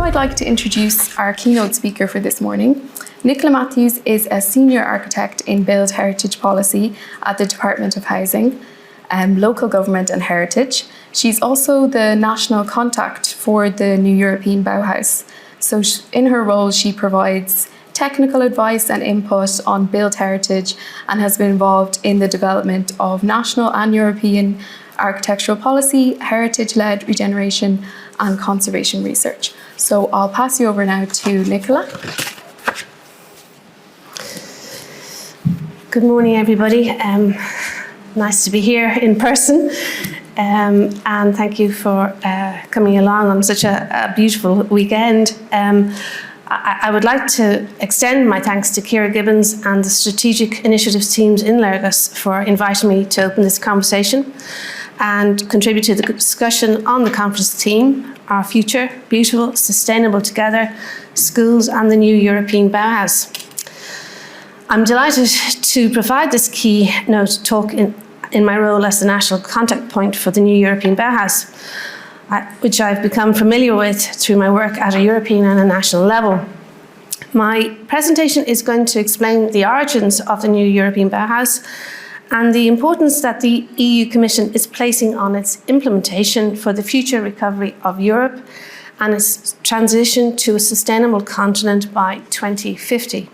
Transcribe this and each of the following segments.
I'd like to introduce our keynote speaker for this morning. Nicola Matthews is a senior architect in Build Heritage Policy at the Department of Housing, Local Government and Heritage. She's also the national contact for the new European Bauhaus. So in her role, she provides technical advice and input on build heritage and has been involved in the development of national and European architectural policy, heritage-led regeneration and conservation research. So I'll pass you over now to Nicola. Good morning, everybody. Nice to be here in person. And thank you for coming along on such a beautiful weekend. I would like to extend my thanks to Ciara Gibbons and the Strategic Initiatives teams in Lagos for inviting me to open this conversation and contribute to the discussion on the conference theme, Our Future, Beautiful, Sustainable Together, Schools and the New European Bauhaus. I'm delighted to provide this keynote talk in my role as the national contact point for the new European Bauhaus, which I've become familiar with through my work at a European and a national level. My presentation is going to explain the origins of the new European Bauhaus and the importance that the EU Commission is placing on its implementation for the future recovery of Europe and its transition to a sustainable continent by 2050.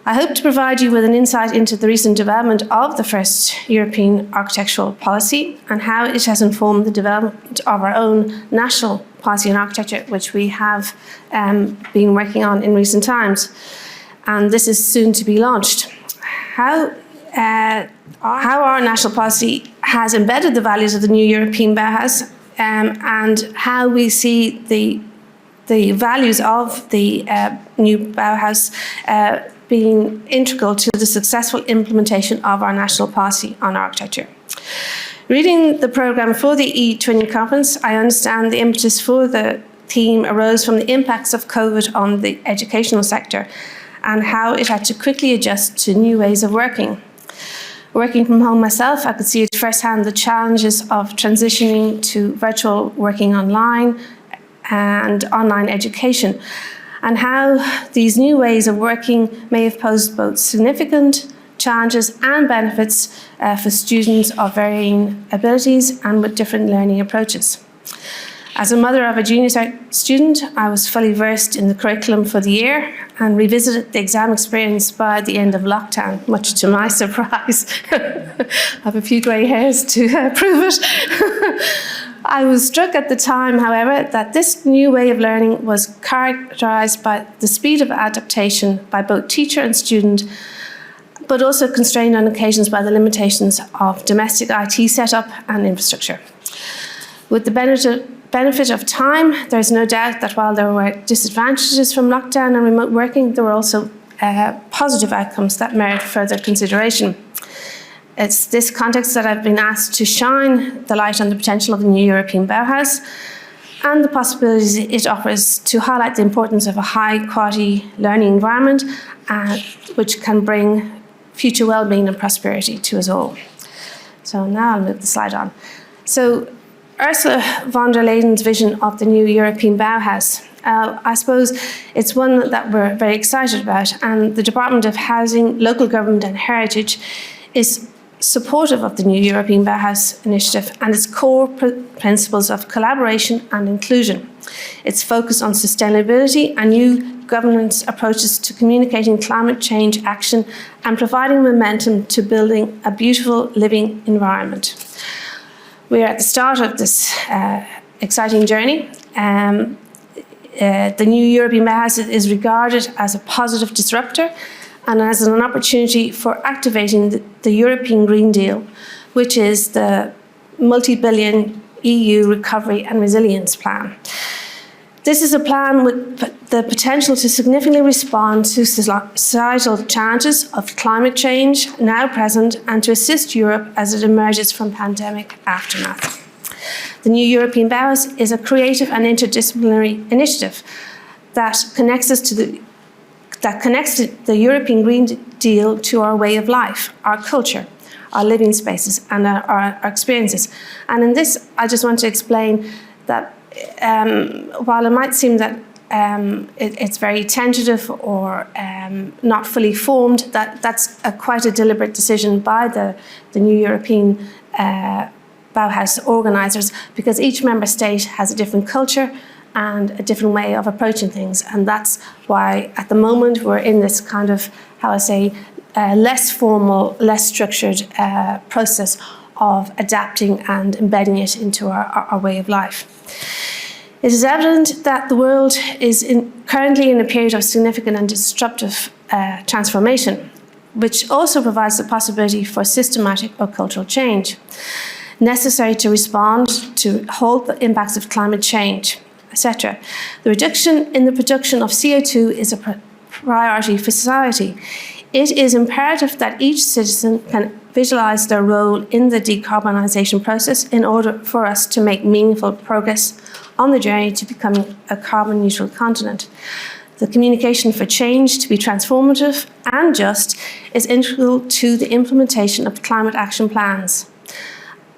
I hope to provide you with an insight into the recent development of the first European architectural policy and how it has informed the development of our own national policy on architecture, which we have been working on in recent times. And this is soon to be launched. How our national policy has embedded the values of the new European Bauhaus and how we see the values of the new Bauhaus being integral to the successful implementation of our national policy on architecture. Reading the programme for the etwinning conference, I understand the impetus for the theme arose from the impacts of COVID on the educational sector and how it had to quickly adjust to new ways of working. Working from home myself, I could see at firsthand the challenges of transitioning to virtual working online and online education, and how these new ways of working may have posed both significant challenges and benefits for students of varying abilities and with different learning approaches. As a mother of a junior student, I was fully versed in the curriculum for the year and revisited the exam experience by the end of lockdown, much to my surprise. I have a few grey hairs to prove it. I was struck at the time, however, that this new way of learning was characterised by the speed of adaptation by both teacher and student, but also constrained on occasions by the limitations of domestic IT setup and infrastructure. With the benefit of time, there's no doubt that while there were disadvantages from lockdown and remote working, there were also positive outcomes that merit further consideration. It's this context that I've been asked to shine the light on the potential of the new European Bauhaus and the possibilities it offers to highlight the importance of a high-quality learning environment which can bring future well-being and prosperity to us all. So now I'll move the slide on. So Ursula von der Leyen's vision of the new European Bauhaus, I suppose it's one that we're very excited about, and the Department of Housing, Local Government and Heritage is supportive of the new European Bauhaus initiative and its core principles of collaboration and inclusion. Its focus on sustainability and new governance approaches to communicating climate change action and providing momentum to building a beautiful living environment. We are at the start of this exciting journey. The new European Bauhaus is regarded as a positive disruptor and as an opportunity for activating the European Green Deal, which is the multi-billion EU Recovery and Resilience Plan. This is a plan with the potential to significantly respond to societal challenges of climate change now present and to assist Europe as it emerges from pandemic aftermath. The new European Bauhaus is a creative and interdisciplinary initiative that connects the European Green Deal to our way of life, our culture, our living spaces, and our experiences. And in this, I just want to explain that while it might seem that it's very tentative or not fully formed, that's quite a deliberate decision by the new European Bauhaus organisers, because each member state has a different culture and a different way of approaching things. And that's why at the moment we're in this kind of, less formal, less structured process of adapting and embedding it into our way of life. It is evident that the world is currently in a period of significant and disruptive transformation, which also provides the possibility for systematic or cultural change, necessary to respond to halt the impacts of climate change, etc. The reduction in the production of CO2 is a priority for society. It is imperative that each citizen can visualize their role in the decarbonisation process in order for us to make meaningful progress on the journey to becoming a carbon neutral continent. The communication for change to be transformative and just is integral to the implementation of climate action plans.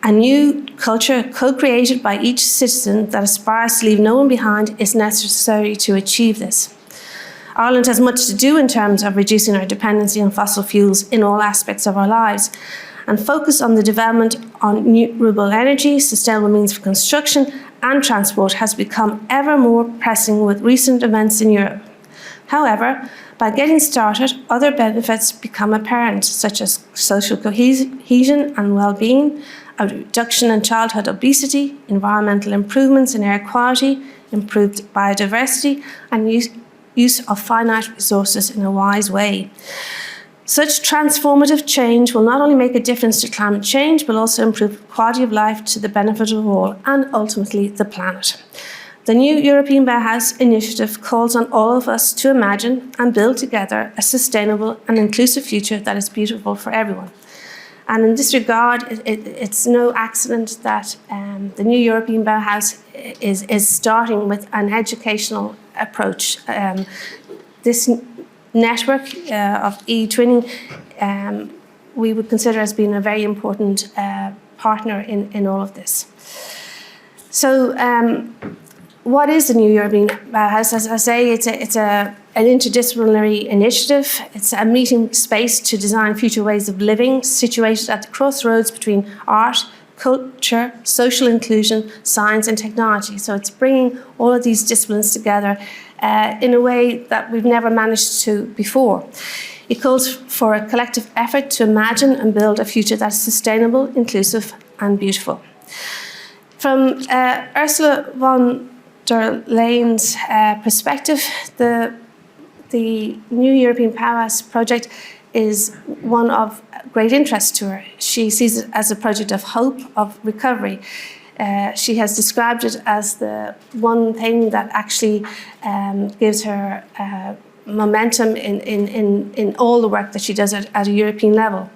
A new culture co-created by each citizen that aspires to leave no one behind is necessary to achieve this. Ireland has much to do in terms of reducing our dependency on fossil fuels in all aspects of our lives, and focus on the development on renewable energy, sustainable means of construction and transport has become ever more pressing with recent events in Europe. However, by getting started, other benefits become apparent, such as social cohesion and well-being, a reduction in childhood obesity, environmental improvements in air quality, improved biodiversity, and use of finite resources in a wise way. Such transformative change will not only make a difference to climate change, but also improve quality of life to the benefit of all, and ultimately the planet. The new European Bauhaus initiative calls on all of us to imagine and build together a sustainable and inclusive future that is beautiful for everyone. And in this regard, it's no accident that the new European Bauhaus is starting with an educational approach. This network of etwinning we would consider as being a very important partner in all of this. So what is the new European Bauhaus? As I say, it's an interdisciplinary initiative. It's a meeting space to design future ways of living, situated at the crossroads between art, culture, social inclusion, science and technology. So it's bringing all of these disciplines together in a way that we've never managed to before. It calls for a collective effort to imagine and build a future that's sustainable, inclusive and beautiful. From Ursula von der Leyen's perspective, the new European Bauhaus project is one of great interest to her. She sees it as a project of hope, of recovery. She has described it as the one thing that actually gives her momentum in all the work that she does at a European level.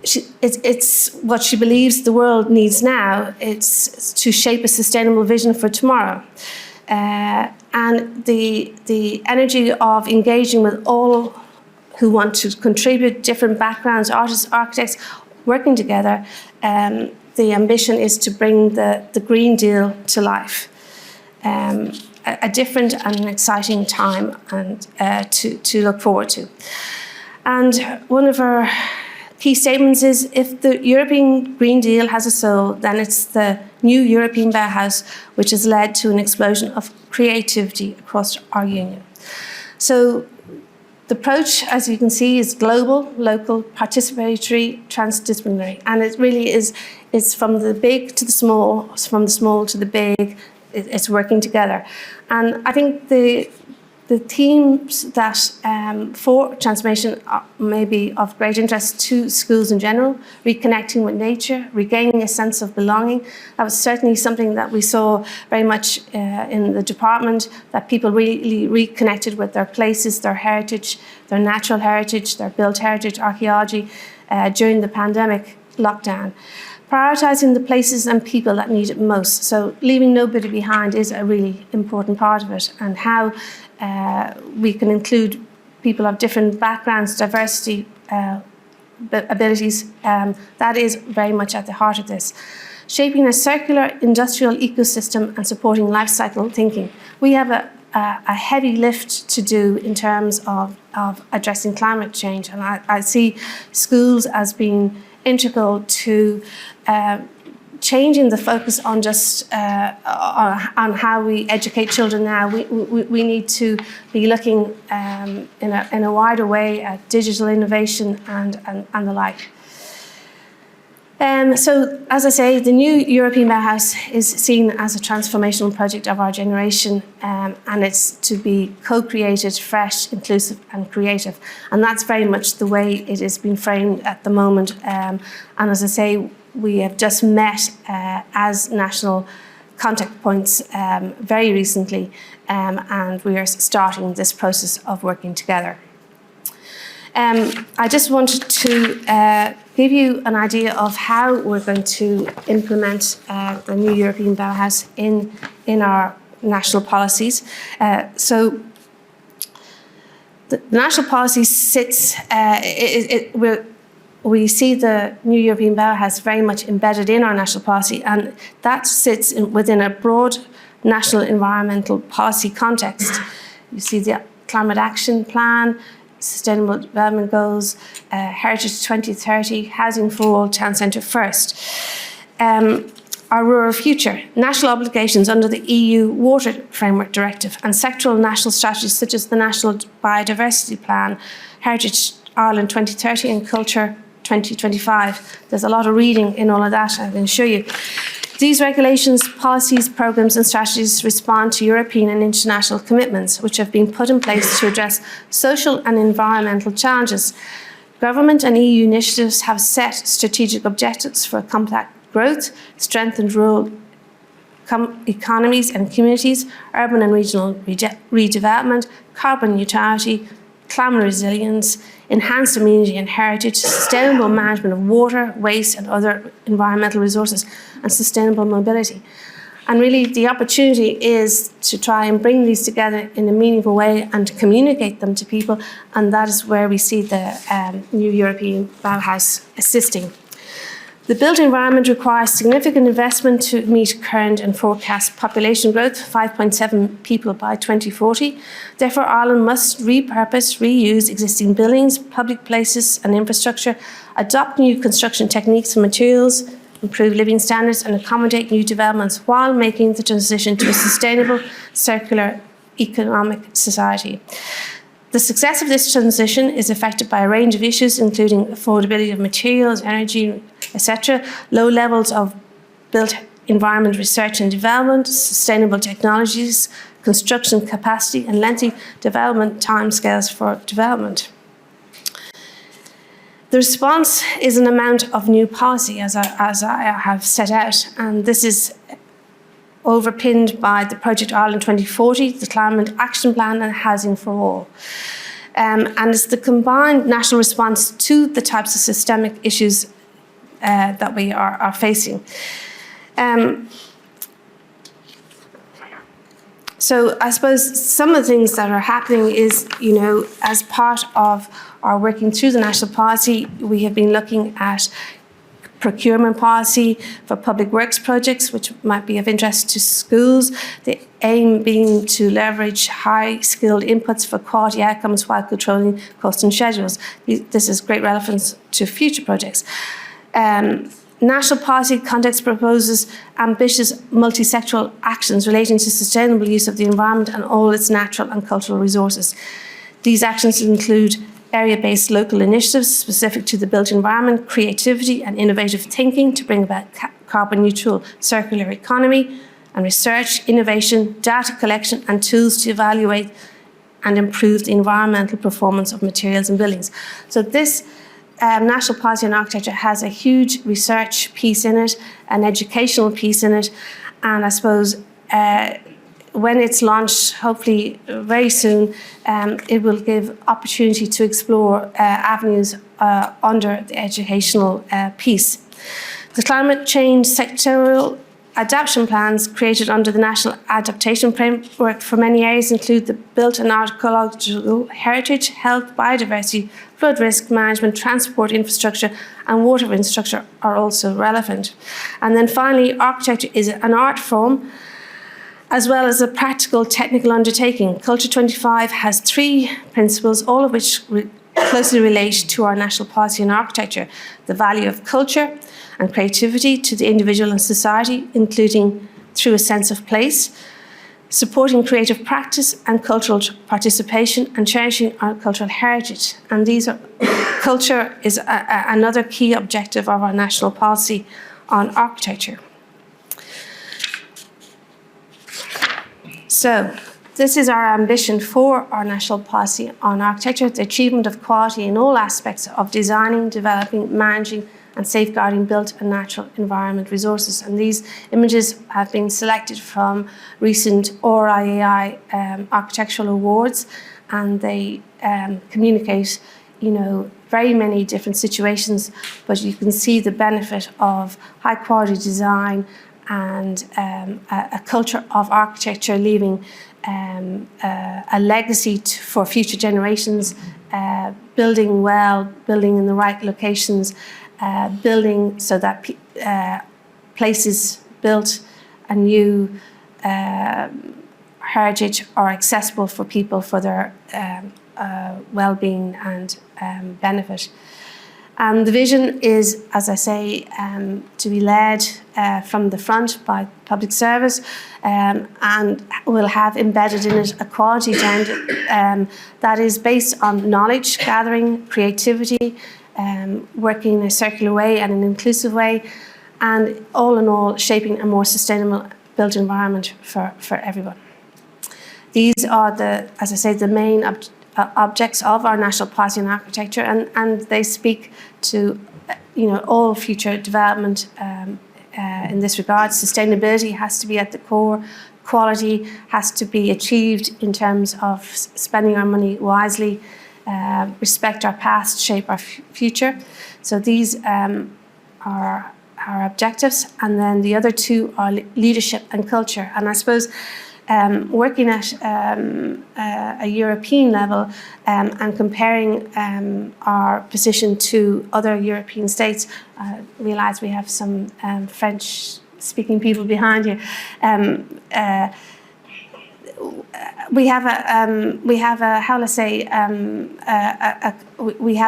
It's what she believes the world needs now. It's to shape a sustainable vision for tomorrow. And the energy of engaging with all who want to contribute, different backgrounds, artists, architects, working together, the ambition is to bring the Green Deal to life. A different and an exciting time and to look forward to. And one of our key statements is, if the European Green Deal has a soul, then it's the new European Bauhaus, which has led to an explosion of creativity across our union. So the approach, as you can see, is global, local, participatory, transdisciplinary, and it really is from the big to the small, from the small to the big. It's working together. And I think the themes that for transformation may be of great interest to schools in general: reconnecting with nature, regaining a sense of belonging. That was certainly something that we saw very much in the department, that people really reconnected with their places, their heritage, their natural heritage, their built heritage, archaeology during the pandemic lockdown. Prioritising the places and people that need it most. So leaving nobody behind is a really important part of it, and how we can include people of different backgrounds, diversity, abilities, that is very much at the heart of this. shaping a circular industrial ecosystem and supporting life cycle thinking. We have a heavy lift to do in terms of addressing climate change, and I see schools as being integral to changing the focus on just on how we educate children now. We need to be looking in a wider way at digital innovation and the like. So, as I say, the new European Bauhaus is seen as a transformational project of our generation, and it's to be co-created, fresh, inclusive and creative. And that's very much the way it is being framed at the moment. And as I say, we have just met as national contact points very recently, and we are starting this process of working together. I just wanted to give you an idea of how we're going to implement the new European Bauhaus in our national policies. So the national policy sits, we see the new European Bauhaus very much embedded in our national policy, and that sits within a broad national environmental policy context. You see the Climate Action Plan, Sustainable Development Goals, Heritage 2030, Housing for All, Town Centre First. Our Rural Future, national obligations under the EU Water Framework Directive, and sectoral national strategies such as the National Biodiversity Plan, Heritage Ireland 2030 and Culture 2025. There's a lot of reading in all of that, I can assure you. These regulations, policies, programmes and strategies respond to European and international commitments which have been put in place to address social and environmental challenges. Government and EU initiatives have set strategic objectives for compact growth, strengthened rural economies and communities, urban and regional redevelopment, carbon neutrality, climate resilience, enhanced immunity and heritage, sustainable management of water, waste and other environmental resources, and sustainable mobility. And really the opportunity is to try and bring these together in a meaningful way and to communicate them to people, and that is where we see the new European Bauhaus assisting. The built environment requires significant investment to meet current and forecast population growth, 5.7 people by 2040. Therefore, Ireland must repurpose, reuse existing buildings, public places and infrastructure, adopt new construction techniques and materials, improve living standards and accommodate new developments while making the transition to a sustainable, circular economic society. The success of this transition is affected by a range of issues, including affordability of materials, energy, etc., low levels of built environment research and development, sustainable technologies, construction capacity, and lengthy development timescales for development. The response is an amount of new policy, as I have set out, and this is overpinned by the Project Ireland 2040, the Climate Action Plan and Housing for All. And it's the combined national response to the types of systemic issues that we are facing. So I suppose some of the things that are happening is, as part of our working through the national policy, we have been looking at procurement policy for public works projects, which might be of interest to schools. The aim being to leverage high-skilled inputs for quality outcomes while controlling costs and schedules. This is great relevance to future projects. National policy context proposes ambitious multi-sectoral actions relating to sustainable use of the environment and all its natural and cultural resources. These actions include area-based local initiatives specific to the built environment, creativity and innovative thinking to bring about carbon-neutral circular economy, and research, innovation, data collection and tools to evaluate and improve the environmental performance of materials and buildings. So this National Policy on Architecture has a huge research piece in it, an educational piece in it, and I suppose when it's launched, hopefully very soon, it will give opportunity to explore avenues under the educational piece. The climate change sectoral adaptation plans created under the National Adaptation Framework for many areas include the built and archaeological heritage, health, biodiversity, flood risk management, transport infrastructure, and water infrastructure are also relevant. And then finally, architecture is an art form as well as a practical technical undertaking. Culture 25 has 3 principles, all of which closely relate to our national policy on architecture: the value of culture and creativity to the individual and society, including through a sense of place, supporting creative practice and cultural participation, and cherishing our cultural heritage. And culture is another key objective of our national policy on architecture. So, this is our ambition for our national policy on architecture: the achievement of quality in all aspects of designing, developing, managing, and safeguarding built and natural environment resources. And these images have been selected from recent RIAI architectural awards, and they communicate, very many different situations, but you can see the benefit of high quality design and a culture of architecture leaving a legacy for future generations, building well, building in the right locations, building so that places built anew heritage are accessible for people for their well-being and benefit. And the vision is, as I say, to be led from the front by public service, and will have embedded in it a quality agenda that is based on knowledge gathering, creativity, working in a circular way and an inclusive way, and all in all shaping a more sustainable built environment for everyone. These are the main objects of our national policy on architecture, and they speak to all future development in this regard. Sustainability has to be at the core. Quality has to be achieved in terms of spending our money wisely, respect our past, shape our future. So these are our objectives, and then the other 2 are leadership and culture. And I suppose working at a European level and comparing our position to other European states, I realise we have some French-speaking people behind you. We have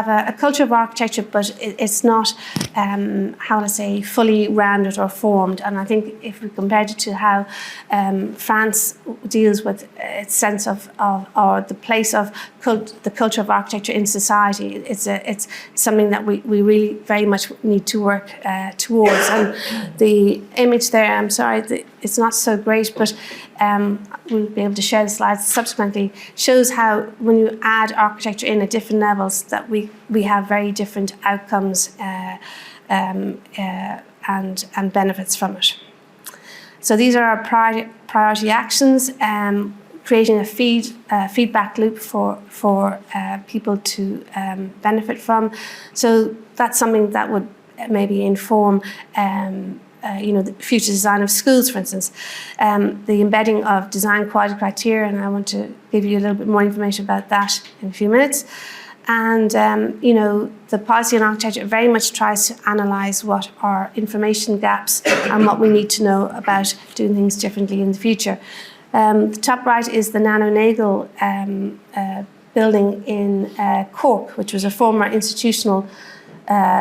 a culture of architecture, but it's not fully rounded or formed. And I think if we compared it to how France deals with its sense of or the place of the culture of architecture in society, it's something that we really very much need to work towards. And the image there, I'm sorry, it's not so great, but we'll be able to share the slides subsequently, shows how when you add architecture in at different levels that we have very different outcomes and benefits from it. So these are our priority actions, creating a feedback loop for people to benefit from. So that's something that would maybe inform the future design of schools, for instance, the embedding of design quality criteria, and I want to give you a little bit more information about that in a few minutes. And the policy on architecture very much tries to analyse what are information gaps and what we need to know about doing things differently in the future. The top right is the Nano Nagle building in Cork, which was a former institutional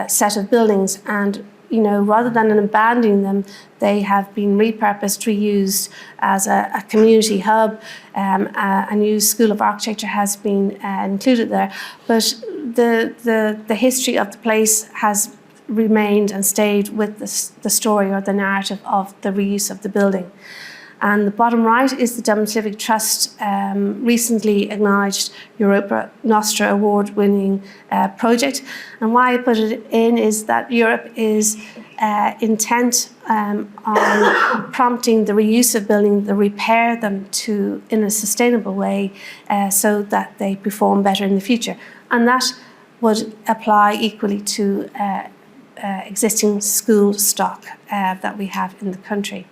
set of buildings, and rather than abandoning them, they have been repurposed, reused as a community hub. A new school of architecture has been included there. But the history of the place has remained and stayed with the story or the narrative of the reuse of the building. And the bottom right is the Dublin Civic Trust recently acknowledged Europa Nostra award-winning project. And why I put it in is that Europe is intent on prompting the reuse of buildings, the repair them in a sustainable way so that they perform better in the future. And that would apply equally to existing school stock that we have in the country.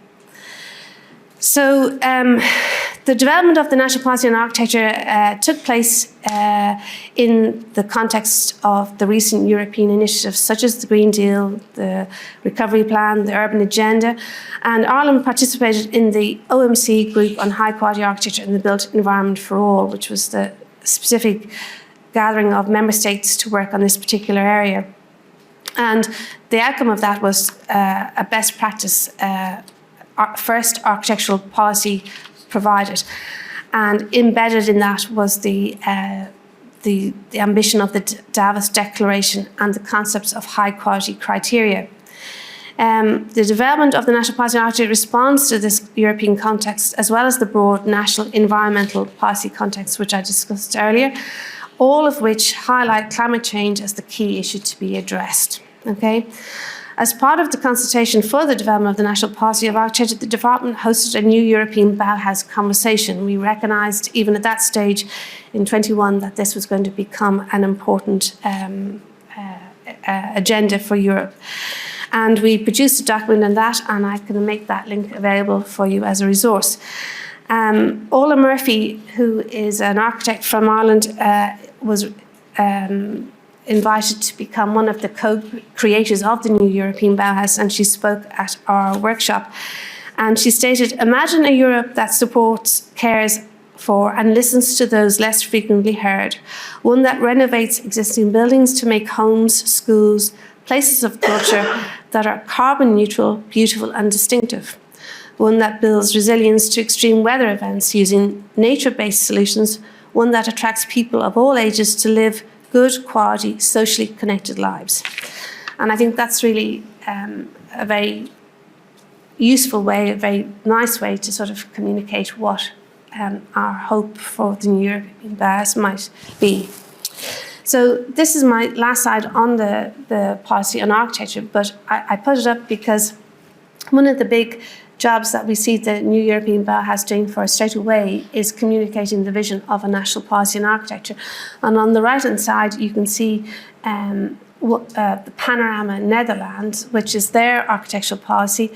So the development of the national policy on architecture took place in the context of the recent European initiatives such as the Green Deal, the Recovery Plan, the Urban Agenda, and Ireland participated in the OMC group on high quality architecture in the built environment for all, which was the specific gathering of member states to work on this particular area. And the outcome of that was a best practice first architectural policy provided, and embedded in that was the ambition of the Davos Declaration and the concepts of high quality criteria. The development of the national policy on architecture responds to this European context, as well as the broad national environmental policy context, which I discussed earlier, all of which highlight climate change as the key issue to be addressed. Okay. As part of the consultation for the development of the national policy of architecture, the department hosted a new European Bauhaus conversation. We recognised, even at that stage in 21, that this was going to become an important agenda for Europe. And we produced a document on that, and I can make that link available for you as a resource. Ola Murphy, who is an architect from Ireland, was invited to become one of the co-creators of the new European Bauhaus, and she spoke at our workshop. And she stated, imagine a Europe that supports, cares for, and listens to those less frequently heard. One that renovates existing buildings to make homes, schools, places of culture that are carbon neutral, beautiful, and distinctive. One that builds resilience to extreme weather events using nature-based solutions. One that attracts people of all ages to live good quality, socially connected lives. And I think that's really a very useful way, a very nice way to sort of communicate what our hope for the new European Bauhaus might be. So this is my last slide on the policy on architecture, but I put it up because one of the big jobs that we see the new European Bauhaus doing for us straight away is communicating the vision of a national policy in architecture. And on the right-hand side, you can see the Panorama Netherlands, which is their architectural policy,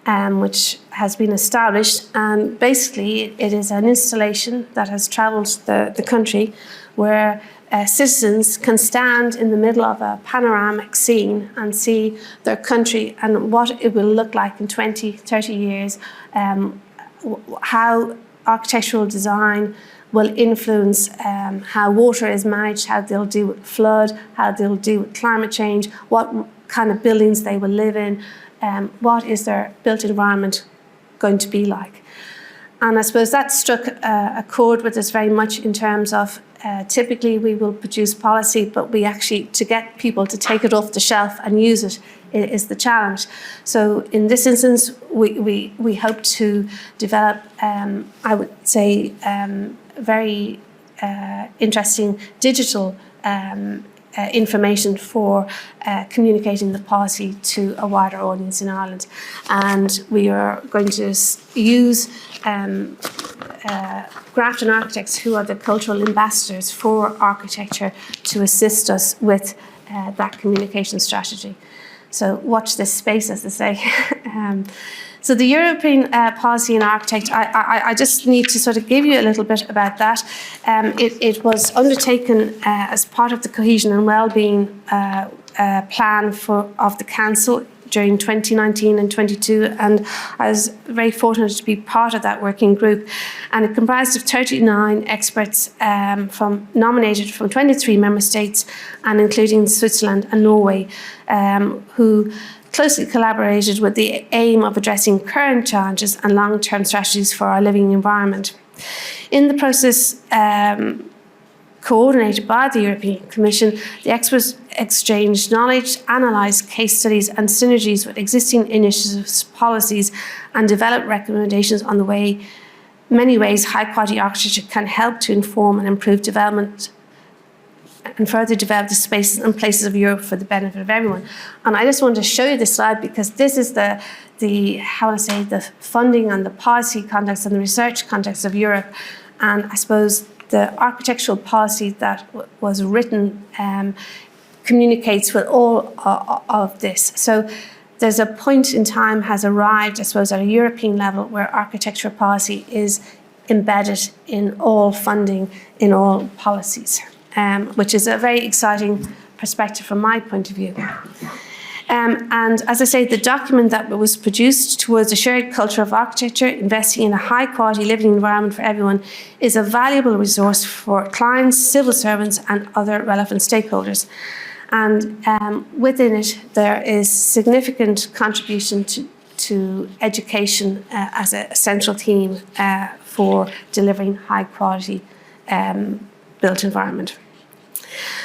which has been established. And basically, it is an installation that has travelled the country where citizens can stand in the middle of a panoramic scene and see their country and what it will look like in 20, 30 years, how architectural design will influence how water is managed, how they'll deal with flood, how they'll deal with climate change, what kind of buildings they will live in, what is their built environment going to be like. And I suppose that struck a chord with us very much in terms of typically we will produce policy, but we actually, to get people to take it off the shelf and use it is the challenge. So in this instance, we hope to develop, I would say, very interesting digital information for communicating the policy to a wider audience in Ireland. And we are going to use Grafton architects, who are the cultural ambassadors for architecture, to assist us with that communication strategy. So watch this space, as they say. So the European policy in architecture, I just need to sort of give you a little bit about that. It was undertaken as part of the Cohesion and Wellbeing plan of the Council during 2019 and 22, and I was very fortunate to be part of that working group. And it comprised of 39 experts nominated from 23 member states, and including Switzerland and Norway, who closely collaborated with the aim of addressing current challenges and long-term strategies for our living environment. In the process, coordinated by the European Commission, the experts exchanged knowledge, analysed case studies and synergies with existing initiatives, policies, and developed recommendations on the many ways high-quality architecture can help to inform and improve development and further develop the spaces and places of Europe for the benefit of everyone. And I just want to show you this slide because this is the funding and the policy context and the research context of Europe. And I suppose the architectural policy that was written communicates with all of this. So there's a point in time has arrived, I suppose, at a European level where architectural policy is embedded in all funding, in all policies, which is a very exciting perspective from my point of view. And as I say, the document that was produced towards a shared culture of architecture, investing in a high quality living environment for everyone, is a valuable resource for clients, civil servants and other relevant stakeholders. And within it, there is significant contribution to education as a central theme for delivering high quality built environment.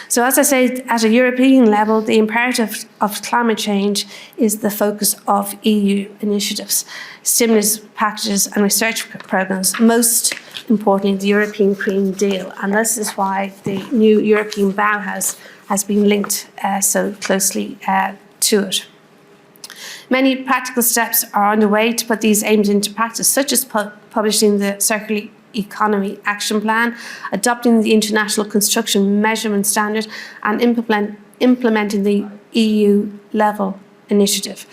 So as I say, at a European level, the imperative of climate change is the focus of EU initiatives, stimulus packages and research programmes, most importantly, the European Green Deal. And this is why the new European Bauhaus has been linked so closely to it. Many practical steps are underway to put these aims into practice, such as publishing the Circular Economy Action Plan, adopting the International Construction Measurement Standard, and implementing the EU-level initiative.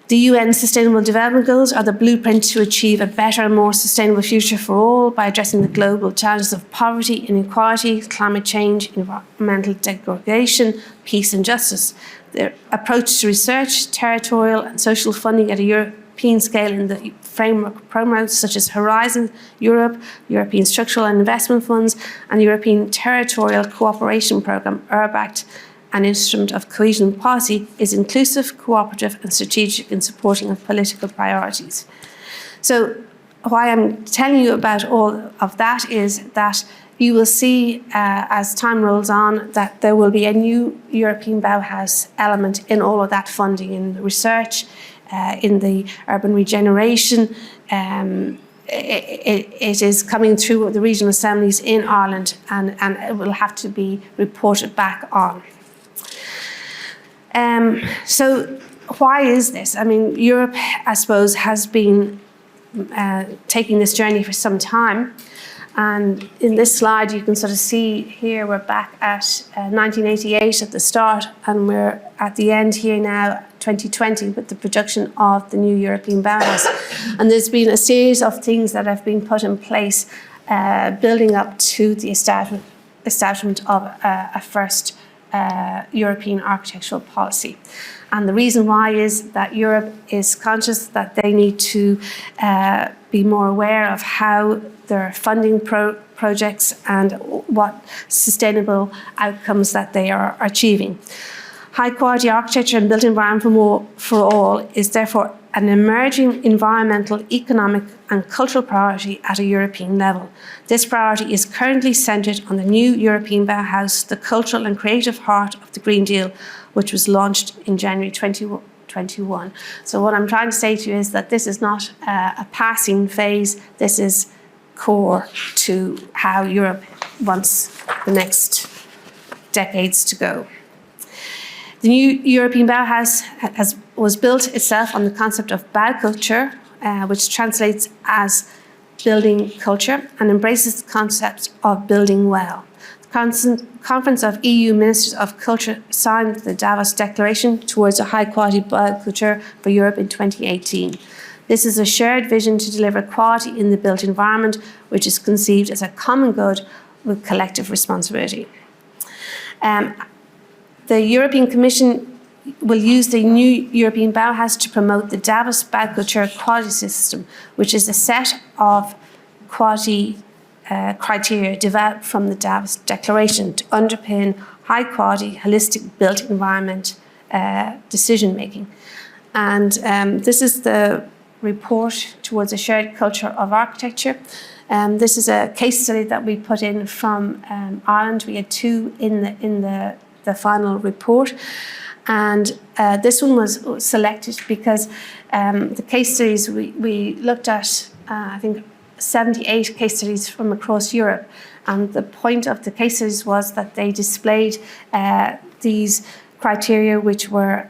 The UN Sustainable Development Goals are the blueprint to achieve a better and more sustainable future for all by addressing the global challenges of poverty, inequality, climate change, environmental degradation, peace and justice. The approach to research, territorial and social funding at a European scale in the framework programs such as Horizon Europe, European Structural and Investment Funds, and the European Territorial Cooperation Programme, URBACT, an instrument of cohesion policy, is inclusive, cooperative and strategic in supporting of political priorities. So why I'm telling you about all of that is that you will see as time rolls on that there will be a new European Bauhaus element in all of that funding, in research, in the urban regeneration. It is coming through the regional assemblies in Ireland, and it will have to be reported back on. So why is this? I mean, Europe, I suppose, has been taking this journey for some time. And in this slide, you can sort of see here we're back at 1988 at the start, and we're at the end here now, 2020, with the production of the new European Bauhaus. And there's been a series of things that have been put in place building up to the establishment of a first European architectural policy. And the reason why is that Europe is conscious that they need to be more aware of how their funding projects and what sustainable outcomes that they are achieving. High quality architecture and built environment for all is therefore an emerging environmental, economic and cultural priority at a European level. This priority is currently centred on the new European Bauhaus, the cultural and creative heart of the Green Deal, which was launched in January 2021. So what I'm trying to say to you is that this is not a passing phase, this is core to how Europe wants the next decades to go. The new European Bauhaus was built itself on the concept of Baukultur, which translates as building culture, and embraces the concept of building well. The Conference of EU Ministers of Culture signed the Davos Declaration towards a high-quality Baukultur for Europe in 2018. This is a shared vision to deliver quality in the built environment, which is conceived as a common good with collective responsibility. The European Commission will use the new European Bauhaus to promote the Davos Baukultur quality system, which is a set of quality criteria developed from the Davos Declaration to underpin high-quality, holistic built environment decision-making. And this is the report towards a shared culture of architecture. This is a case study that we put in from Ireland. We had two in the final report. And this one was selected because the case studies, we looked at, I think, 78 case studies from across Europe. And the point of the case studies was that they displayed these criteria, which were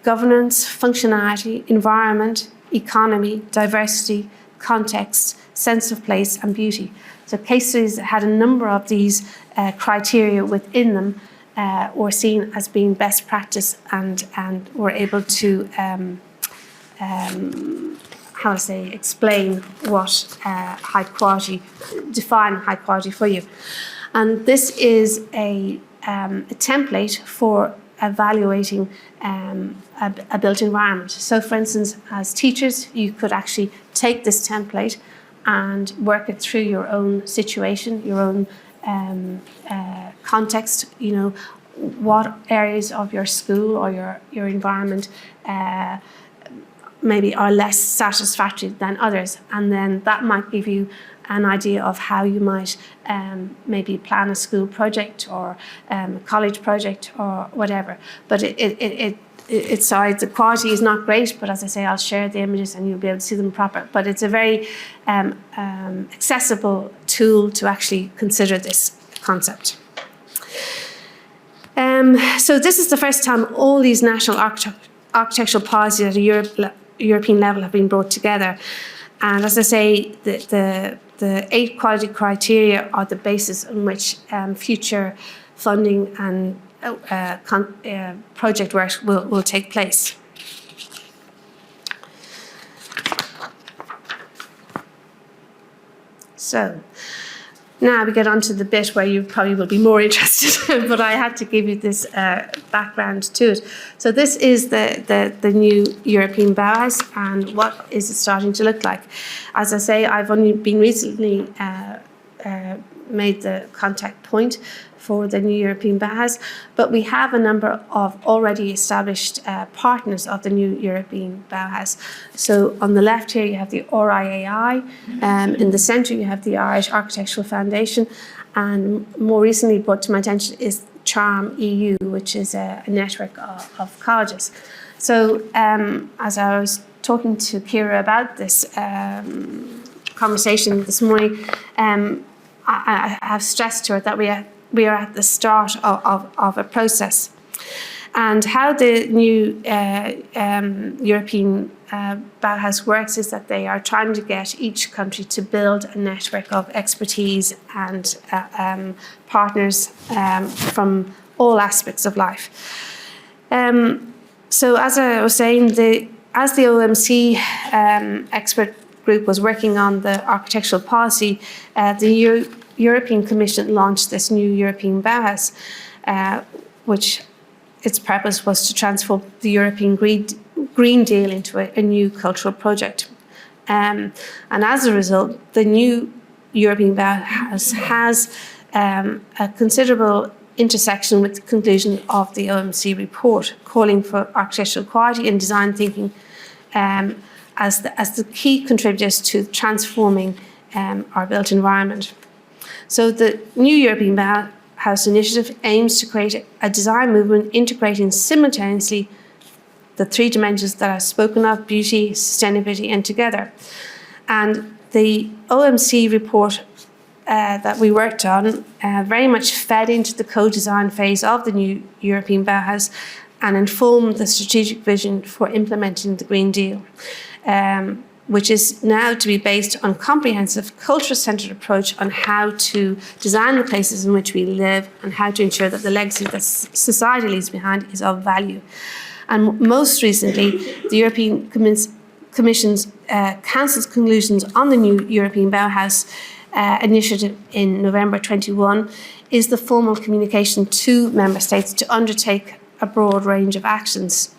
governance, functionality, environment, economy, diversity, context, sense of place, and beauty. So case studies had a number of these criteria within them, were seen as being best practice and were able to explain what define high quality for you. And this is a template for evaluating a built environment. So for instance, as teachers, you could actually take this template and work it through your own situation, your own context, what areas of your school or your environment maybe are less satisfactory than others. And then that might give you an idea of how you might maybe plan a school project or a college project or whatever. But the quality is not great, but as I say, I'll share the images and you'll be able to see them proper. But it's a very accessible tool to actually consider this concept. So this is the first time all these national architectural policies at a European level have been brought together. And as I say, the 8 quality criteria are the basis on which future funding and project work will take place. So now we get on to the bit where you probably will be more interested, but I had to give you this background to it. So this is the new European Bauhaus, and what is it starting to look like? As I say, I've only been recently made the contact point for the new European Bauhaus, but we have a number of already established partners of the new European Bauhaus. So on the left here you have the RIAI, in the centre you have the Irish Architectural Foundation, and more recently brought to my attention is Charm EU, which is a network of colleges. So as I was talking to Kira about this conversation this morning, I have stressed to her that we are at the start of a process. And how the new European Bauhaus works is that they are trying to get each country to build a network of expertise and partners from all aspects of life. So as I was saying, as the OMC expert group was working on the architectural policy, the European Commission launched this new European Bauhaus, which its purpose was to transform the European Green Deal into a new cultural project. And as a result, the new European Bauhaus has a considerable intersection with the conclusion of the OMC report, calling for architectural quality and design thinking as the key contributors to transforming our built environment. So the new European Bauhaus initiative aims to create a design movement integrating simultaneously the 3 dimensions that I've spoken of: beauty, sustainability, and together. And the OMC report that we worked on very much fed into the co-design phase of the new European Bauhaus and informed the strategic vision for implementing the Green Deal, which is now to be based on comprehensive culture-centred approach on how to design the places in which we live and how to ensure that the legacy that society leaves behind is of value. And most recently, the European Commission's Council's conclusions on the new European Bauhaus initiative in November 21 is the formal communication to member states to undertake a broad range of actions,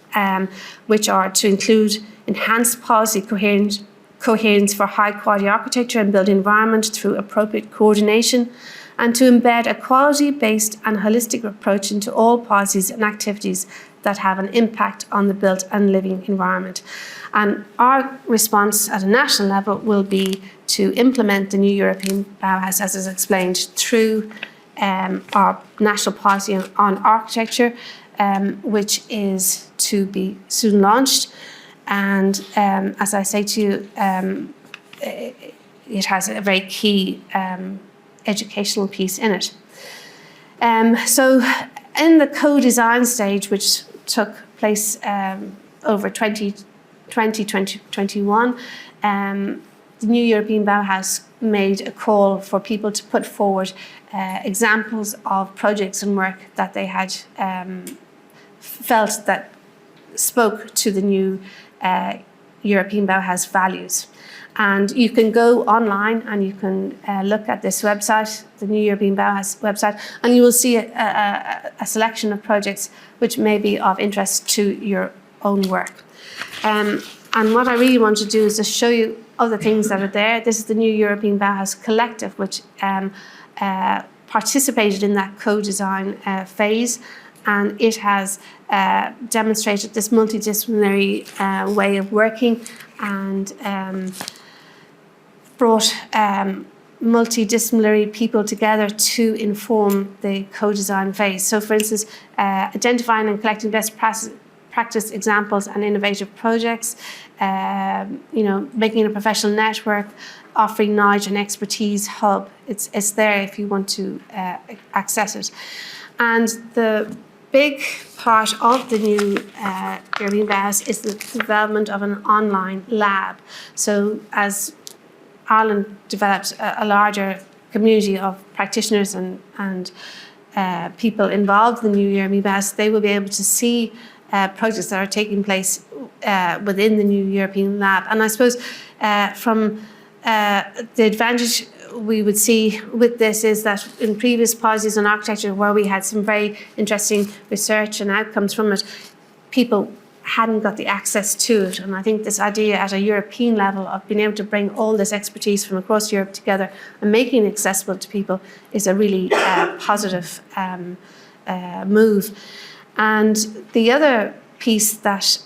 which are to include enhanced policy coherence for high-quality architecture and built environment through appropriate coordination, and to embed a quality-based and holistic approach into all policies and activities that have an impact on the built and living environment. And our response at a national level will be to implement the new European Bauhaus, as is explained, through our national policy on architecture, which is to be soon launched. And as I say to you, it has a very key educational piece in it. So in the co-design stage, which took place over 2020-2021, the new European Bauhaus made a call for people to put forward examples of projects and work that they had felt that spoke to the new European Bauhaus values. And you can go online and you can look at this website, the new European Bauhaus website, and you will see a selection of projects which may be of interest to your own work. And what I really want to do is just show you other things that are there. This is the new European Bauhaus Collective, which participated in that co-design phase, and it has demonstrated this multidisciplinary way of working and brought multidisciplinary people together to inform the co-design phase. So, for instance, identifying and collecting best practice examples and innovative projects, making a professional network, offering knowledge and expertise hub. It's there if you want to access it. And the big part of the new European Bauhaus is the development of an online lab. So as Ireland develops a larger community of practitioners and people involved in the new European Bauhaus, they will be able to see projects that are taking place within the new European lab. And I suppose from the advantage we would see with this is that in previous policies on architecture, where we had some very interesting research and outcomes from it, people hadn't got the access to it. And I think this idea at a European level of being able to bring all this expertise from across Europe together and making it accessible to people is a really positive move. And the other piece that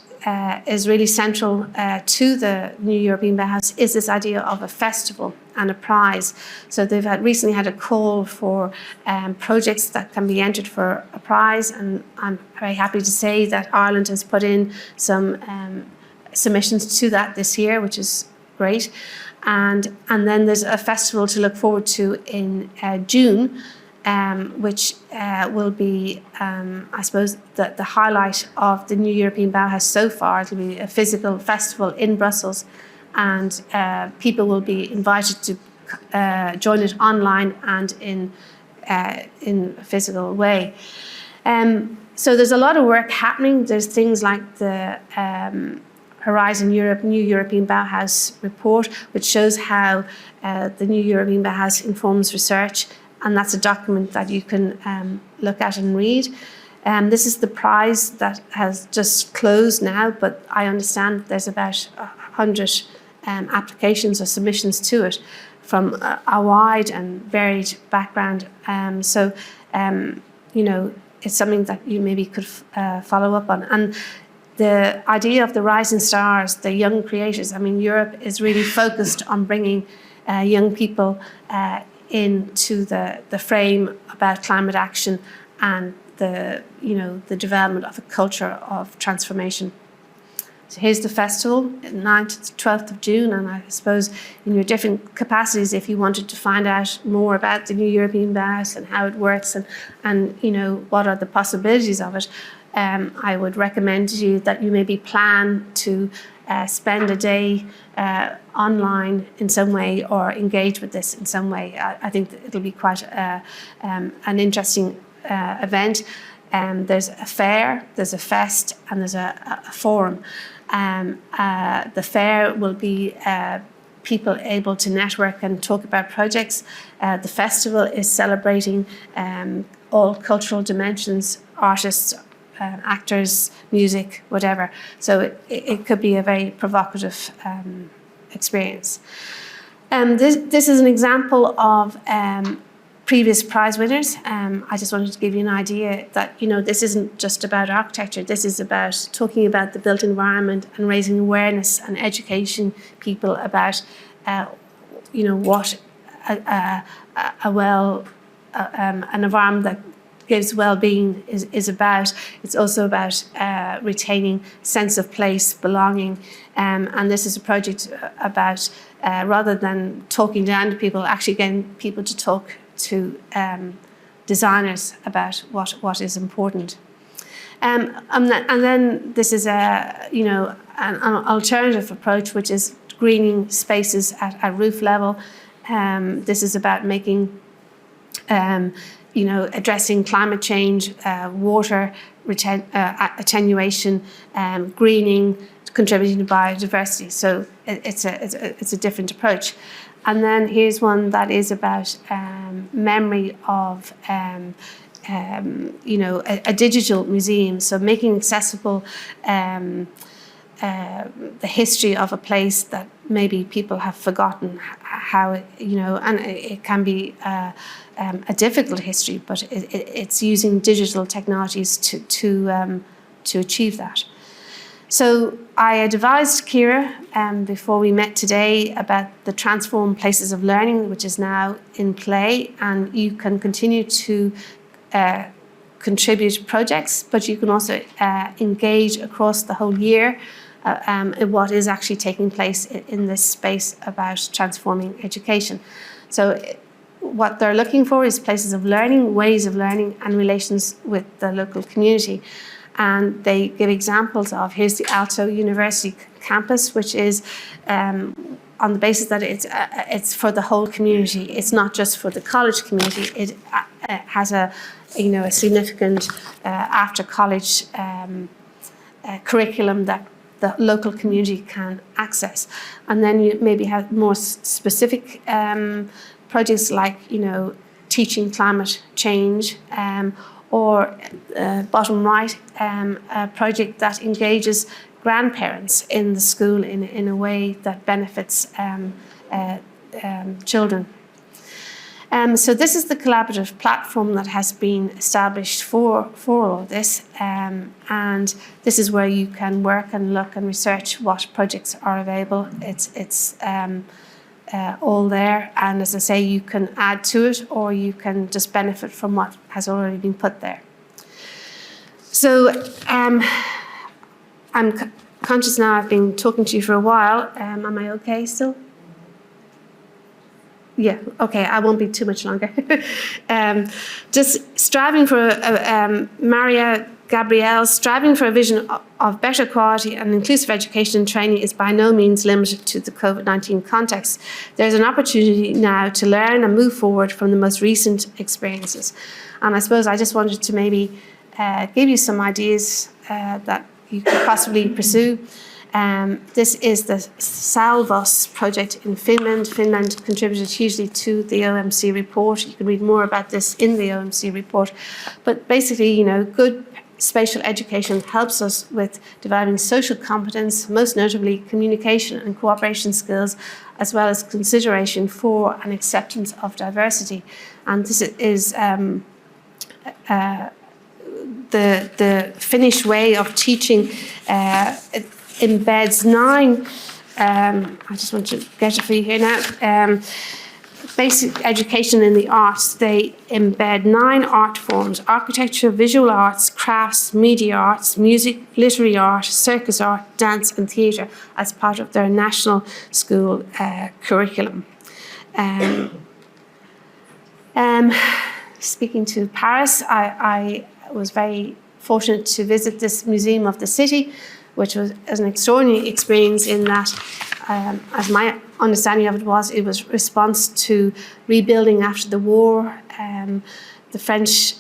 is really central to the new European Bauhaus is this idea of a festival and a prize. So they've recently had a call for projects that can be entered for a prize, and I'm very happy to say that Ireland has put in some submissions to that this year, which is great. And then there's a festival to look forward to in June, which will be, I suppose, the highlight of the new European Bauhaus so far. It'll be a physical festival in Brussels, and people will be invited to join it online and in a physical way. So there's a lot of work happening. There's things like the Horizon Europe New European Bauhaus report, which shows how the new European Bauhaus informs research. And that's a document that you can look at and read. This is the prize that has just closed now, but I understand there's about 100 applications or submissions to it from a wide and varied background. So it's something that you maybe could follow up on. And the idea of the rising stars, the young creators, I mean, Europe is really focused on bringing young people into the frame about climate action and the development of a culture of transformation. So here's the festival, 9th to 12th of June, and I suppose in your different capacities, if you wanted to find out more about the new European Bauhaus and how it works and what are the possibilities of it, I would recommend to you that you maybe plan to spend a day online in some way or engage with this in some way. I think that it'll be quite an interesting event. There's a fair, there's a fest, and there's a forum. The fair will be people able to network and talk about projects. The festival is celebrating all cultural dimensions, artists, actors, music, whatever. So it could be a very provocative experience. This is an example of previous prize winners. I just wanted to give you an idea that this isn't just about architecture. This is about talking about the built environment and raising awareness and educating people about what an environment that gives well-being is about. It's also about retaining sense of place, belonging, and this is a project about rather than talking down to people, actually getting people to talk to designers about what is important. And then this is an alternative approach, which is greening spaces at roof level. This is about making, addressing climate change, water attenuation, greening, contributing to biodiversity. So it's a different approach. And then here's one that is about memory of a digital museum. So making accessible the history of a place that maybe people have forgotten how and it can be a difficult history, but it's using digital technologies to achieve that. So I advised Ciara before we met today about the Transform Places of Learning, which is now in play, and you can continue to contribute projects, but you can also engage across the whole year in what is actually taking place in this space about transforming education. So what they're looking for is places of learning, ways of learning, and relations with the local community. And they give examples of, here's the Aalto University campus, which is on the basis that it's for the whole community. It's not just for the college community. It has a significant after college curriculum that the local community can access. And then you maybe have more specific projects like teaching climate change, or bottom right, a project that engages grandparents in the school in a way that benefits children. So this is the collaborative platform that has been established for all of this, and this is where you can work and look and research what projects are available. It's all there, and as I say, you can add to it or you can just benefit from what has already been put there. So I'm conscious now I've been talking to you for a while. Am I okay still? Yeah, okay, I won't be too much longer. Just striving for, Maria Gabrielle, striving for a vision of better quality and inclusive education and training is by no means limited to the COVID-19 context. There's an opportunity now to learn and move forward from the most recent experiences. And I suppose I just wanted to maybe give you some ideas that you could possibly pursue. This is the Salvos project in Finland. Finland contributed hugely to the OMC report. You can read more about this in the OMC report. But basically, good spatial education helps us with developing social competence, most notably communication and cooperation skills, as well as consideration for and acceptance of diversity. And this is the Finnish way of teaching. It embeds 9, I just want to get it for you here now, basic education in the arts. They embed 9 art forms: architecture, visual arts, crafts, media arts, music, literary art, circus art, dance and theatre as part of their national school curriculum. Speaking to Paris, I was very fortunate to visit this Museum of the City, which was an extraordinary experience in that, as my understanding of it was response to rebuilding after the war. The French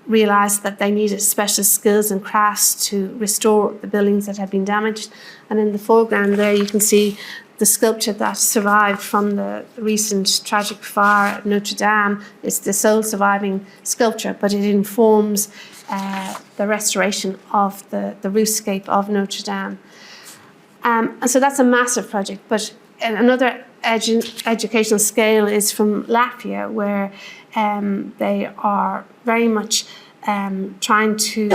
realised that they needed special skills and crafts to restore the buildings that had been damaged. And in the foreground there you can see the sculpture that survived from the recent tragic fire at Notre Dame. It's the sole surviving sculpture, but it informs the restoration of the roofscape of Notre Dame. And so that's a massive project. But another educational scale is from Latvia, where they are very much trying to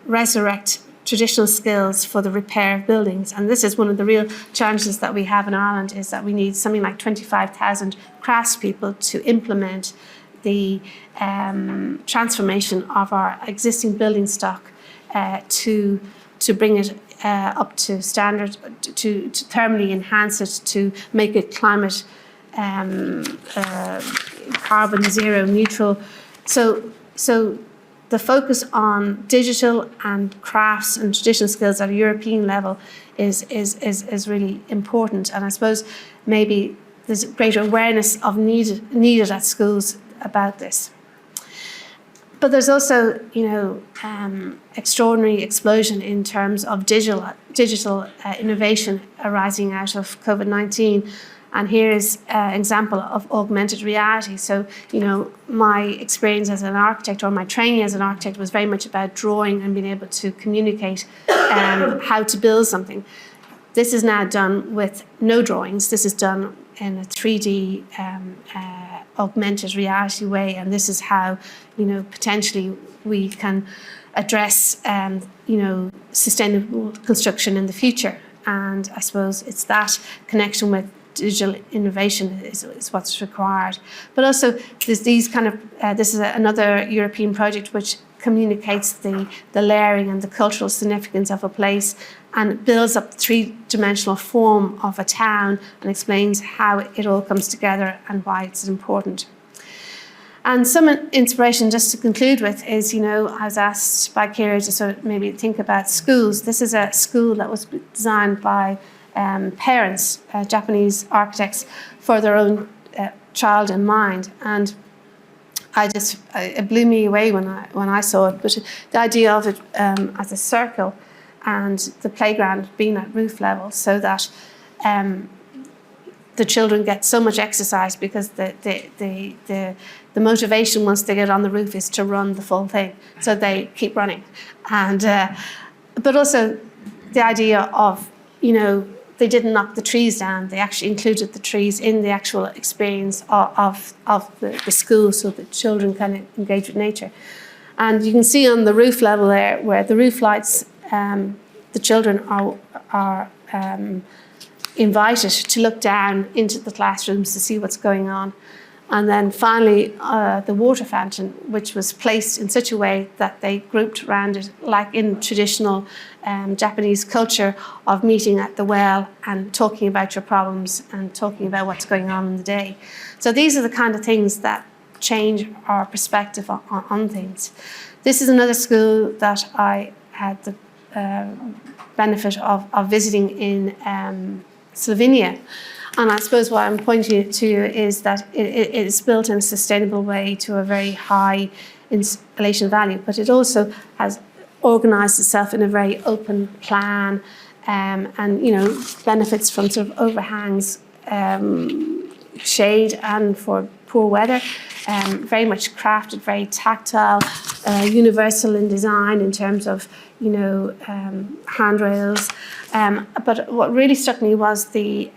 resurrect traditional skills for the repair of buildings. And this is one of the real challenges that we have in Ireland, is that we need something like 25,000 craftspeople to implement the transformation of our existing building stock to bring it up to standard, to thermally enhance it, to make it climate carbon zero neutral. So the focus on digital and crafts and traditional skills at a European level is really important. And I suppose maybe there's greater awareness of needed at schools about this. But there's also, extraordinary explosion in terms of digital innovation arising out of COVID-19. And here is an example of augmented reality. So, my experience as an architect, or my training as an architect, was very much about drawing and being able to communicate how to build something. This is now done with no drawings. This is done in a 3D augmented reality way, and this is how, potentially we can address, sustainable construction in the future. And I suppose it's that connection with digital innovation is what's required. But also there's these kind of, this is another European project which communicates the layering and the cultural significance of a place, and builds up the three-dimensional form of a town and explains how it all comes together and why it's important. And some inspiration just to conclude with is, I was asked by Kira to sort of maybe think about schools. This is a school that was designed by parents, Japanese architects, for their own child in mind. And it blew me away when I saw it. But the idea of it as a circle, and the playground being at roof level, so that the children get so much exercise, because the motivation once they get on the roof is to run the full thing, so they keep running. And but also the idea of, they didn't knock the trees down, they actually included the trees in the actual experience of the school, so that children can engage with nature. And you can see on the roof level there, where the roof lights, the children are invited to look down into the classrooms to see what's going on. And then finally, the water fountain, which was placed in such a way that they grouped around it, like in traditional Japanese culture, of meeting at the well and talking about your problems and talking about what's going on in the day. So these are the kind of things that change our perspective on things. This is another school that I had the benefit of visiting in Slovenia. And I suppose what I'm pointing to is that it is built in a sustainable way to a very high installation value, but it also has organised itself in a very open plan, and benefits from sort of overhangs, shade, and for poor weather. Very much crafted, very tactile, universal in design in terms of handrails. But what really struck me was the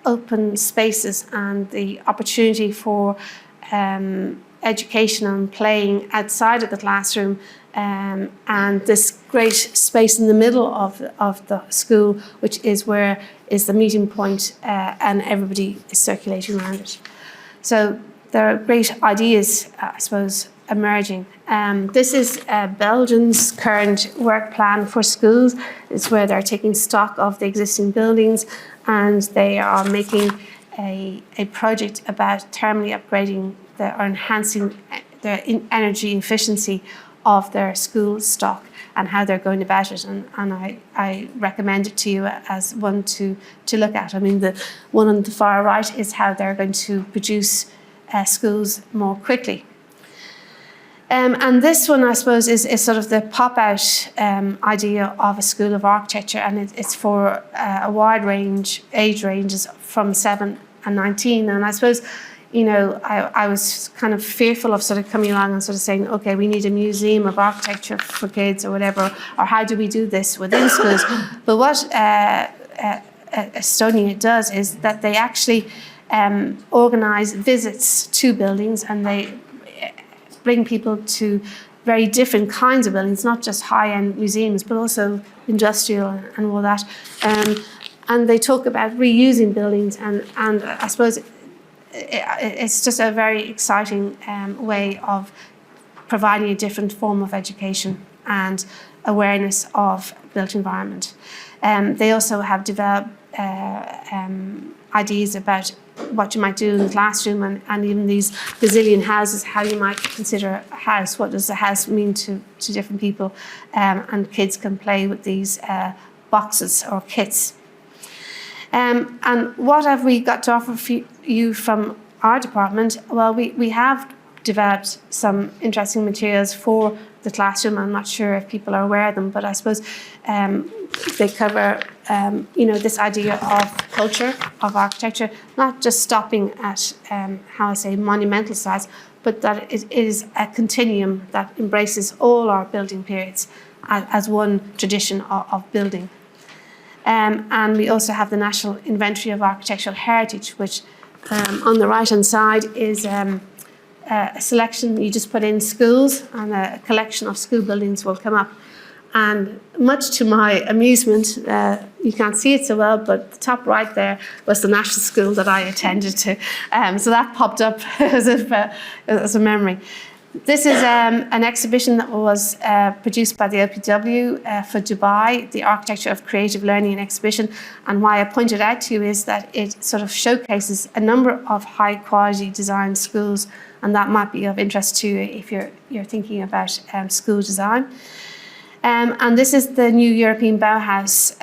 open spaces and the opportunity for education and playing outside of the classroom, and this great space in the middle of the school, which is where is the meeting point, and everybody is circulating around it. So there are great ideas, I suppose, emerging. This is Belgium's current work plan for schools. It's where they're taking stock of the existing buildings, and they are making a project about thermally upgrading or enhancing the energy efficiency of their school stock and how they're going about it. And I recommend it to you as one to look at. I mean, the one on the far right is how they're going to produce schools more quickly. And this one, I suppose, is sort of the pop-out idea of a school of architecture, and it's for a wide range, age ranges from 7 and 19. And I suppose, I was kind of fearful of sort of coming along and sort of saying, okay, we need a museum of architecture for kids or whatever, or how do we do this within schools? But what Estonia does is that they actually organise visits to buildings, and they bring people to very different kinds of buildings, not just high-end museums, but also industrial and all that. And they talk about reusing buildings, and I suppose it's just a very exciting way of providing a different form of education and awareness of built environment. They also have developed ideas about what you might do in the classroom, and even these resilient houses, how you might consider a house. What does a house mean to different people? And kids can play with these boxes or kits. And what have we got to offer for you from our department? Well, we have developed some interesting materials for the classroom. I'm not sure if people are aware of them, but I suppose they cover this idea of culture, of architecture, not just stopping at monumental sites, but that it is a continuum that embraces all our building periods as one tradition of building. And we also have the National Inventory of Architectural Heritage, which on the right-hand side is a selection. You just put in schools, and a collection of school buildings will come up. And much to my amusement, you can't see it so well, but the top right there was the national school that I attended to. So that popped up as a memory. This is an exhibition that was produced by the OPW for Dubai, the Architecture of Creative Learning and Exhibition. And why I pointed out to you is that it sort of showcases a number of high quality design schools, and that might be of interest to you if you're thinking about school design. And this is the new European Bauhaus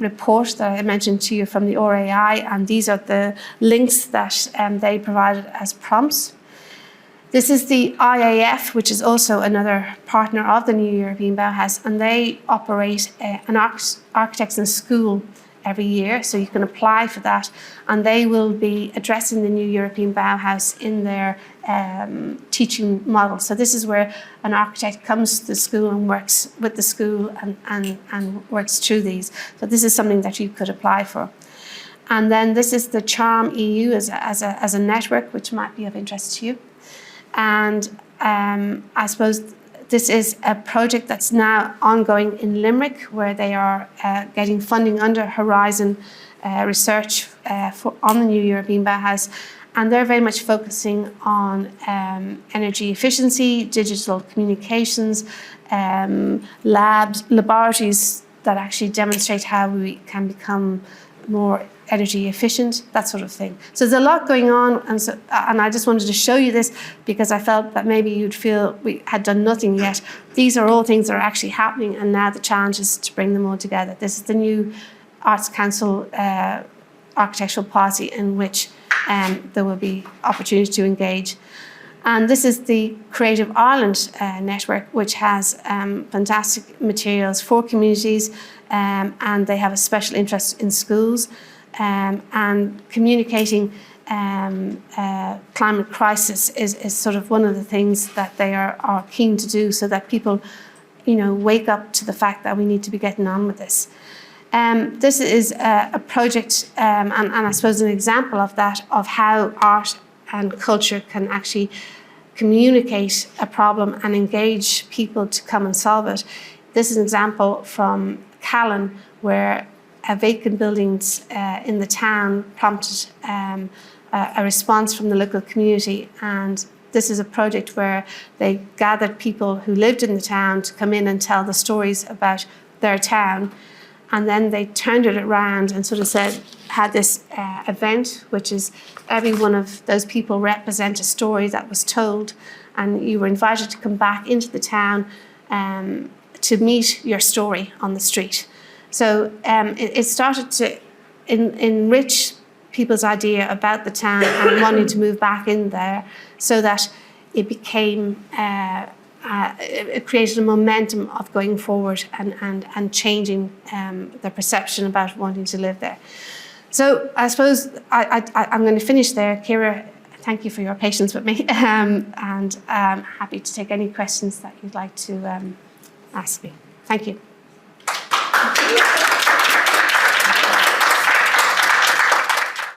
report that I mentioned to you from the RAI, and these are the links that they provided as prompts. This is the IAF, which is also another partner of the new European Bauhaus, and they operate an architects in school every year, so you can apply for that, and they will be addressing the new European Bauhaus in their teaching model. So this is where an architect comes to the school and works with the school and works through these. So this is something that you could apply for. And then this is the Charm EU as a network, which might be of interest to you. And I suppose this is a project that's now ongoing in Limerick, where they are getting funding under Horizon Research on the new European Bauhaus. And they're very much focusing on energy efficiency, digital communications, laboratories that actually demonstrate how we can become more energy efficient, that sort of thing. So there's a lot going on, and I just wanted to show you this because I felt that maybe you'd feel we had done nothing yet. These are all things that are actually happening, and now the challenge is to bring them all together. This is the new Arts Council architectural policy, in which there will be opportunity to engage. And this is the Creative Ireland network, which has fantastic materials for communities, and they have a special interest in schools. And communicating climate crisis is sort of one of the things that they are keen to do, so that people, wake up to the fact that we need to be getting on with this. This is a project, and I suppose an example of that, of how art and culture can actually communicate a problem and engage people to come and solve it. This is an example from Callan, where vacant buildings in the town prompted a response from the local community. And this is a project where they gathered people who lived in the town to come in and tell the stories about their town. And then they turned it around and sort of had this event, which is every one of those people represent a story that was told. And you were invited to come back into the town to meet your story on the street. So it started to enrich people's idea about the town and wanting to move back in there, so that it became, it created a momentum of going forward and changing their perception about wanting to live there. So I suppose I'm going to finish there. Ciara, thank you for your patience with me, and I'm happy to take any questions that you'd like to ask me. Thank you.